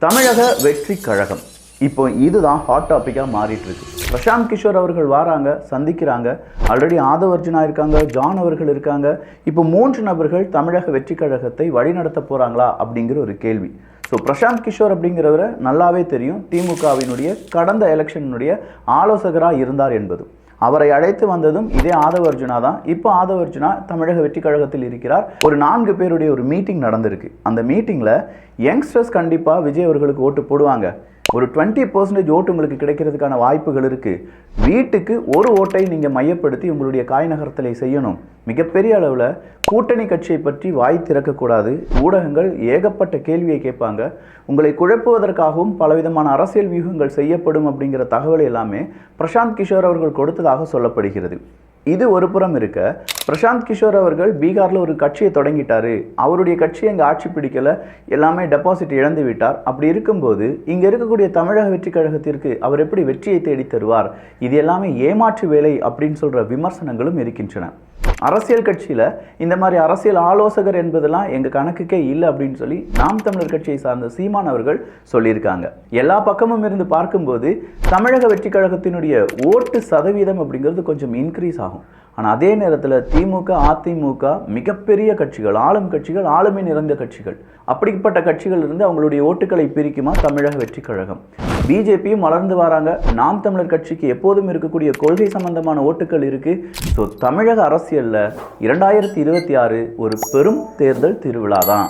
தமிழக வெற்றி கழகம் இப்போ இதுதான் ஹாட் டாப்பிக்காக மாறிட்டு இருக்கு. பிரசாந்த் கிஷோர் அவர்கள் வராங்க, சந்திக்கிறாங்க. ஆல்ரெடி ஆதவ் அர்ஜுனா இருக்காங்க, ஜான் அவர்கள் இருக்காங்க. இப்போ 3 நபர்கள் தமிழக வெற்றி கழகத்தை வழிநடத்த போறாங்களா அப்படிங்கிற ஒரு கேள்வி. ஸோ பிரசாந்த் கிஷோர் அப்படிங்கிறவரை நல்லாவே தெரியும், திமுகவினுடைய கடந்த எலெக்ஷனுடைய ஆலோசகராக இருந்தார் என்பது. அவரை அழைத்து வந்ததும் இதே ஆதவ் அர்ஜுனா தான். இப்போ ஆதவ் அர்ஜுனா தமிழக வெற்றி கழகத்தில் இருக்கிறார். ஒரு 4 பேருடைய ஒரு மீட்டிங் நடந்திருக்கு. அந்த மீட்டிங்கில் யங்ஸ்டர்ஸ் கண்டிப்பாக விஜய் அவர்களுக்கு ஓட்டு போடுவாங்க. ஒரு 20% ஓட்டு உங்களுக்கு கிடைக்கிறதுக்கான வாய்ப்புகள் இருக்குது. வீட்டுக்கு ஒரு ஓட்டை நீங்கள் மையப்படுத்தி உங்களுடைய காய் நகர்த்தலை செய்யணும். மிகப்பெரிய அளவில் கூட்டணி கட்சியை பற்றி வாய் திறக்கக்கூடாது. ஊடகங்கள் ஏகப்பட்ட கேள்வியை கேட்பாங்க. உங்களை குழப்புவதற்காகவும் பலவிதமான அரசியல் வியூகங்கள் செய்யப்படும் அப்படிங்கிற தகவல் எல்லாமே பிரசாந்த் கிஷோர் அவர்கள் கொடுத்ததாக சொல்லப்படுகிறது. இது ஒரு புறம் இருக்க, பிரசாந்த் கிஷோர் அவர்கள் பீகாரில் ஒரு கட்சியை தொடங்கிட்டாரு. அவருடைய கட்சியை இங்கே ஆட்சி பிடிக்கலை, எல்லாமே டெபாசிட் இழந்து விட்டார். அப்படி இருக்கும்போது இங்கே இருக்கக்கூடிய தமிழக வெற்றி கழகத்திற்கு அவர் எப்படி வெற்றியை தேடி தருவார்? இது எல்லாமே ஏமாற்று வேலை அப்படின்னு சொல்கிற விமர்சனங்களும் இருக்கின்றன. அரசியல் கட்சியில் இந்த மாதிரி அரசியல் ஆலோசகர் என்பதெல்லாம் எங்கள் கணக்குக்கே இல்லை அப்படின்னு சொல்லி நாம் தமிழர் கட்சியை சார்ந்த சீமான் அவர்கள் சொல்லியிருக்காங்க. எல்லா பக்கமும் இருந்து பார்க்கும்போது தமிழக வெற்றி கழகத்தினுடைய ஓட்டு சதவீதம் அப்படிங்கிறது கொஞ்சம் இன்க்ரீஸ் ஆகும். ஆனால் அதே நேரத்தில் திமுக, அதிமுக மிகப்பெரிய கட்சிகள், ஆளும் கட்சிகள், ஆளுமை நிறைந்த கட்சிகள். அப்படிப்பட்ட கட்சிகள் இருந்து அவங்களுடைய ஓட்டுக்களை பிரிக்குமா தமிழக வெற்றி கழகம்? பிஜேபியும் வளர்ந்து வராங்க. நாம் தமிழர் கட்சிக்கு எப்போதும் இருக்கக்கூடிய கொள்கை சம்பந்தமான ஓட்டுக்கள் இருக்கு. ஸோ தமிழக அரசியலில் 2026 ஒரு பெரும் தேர்தல் திருவிழா தான்.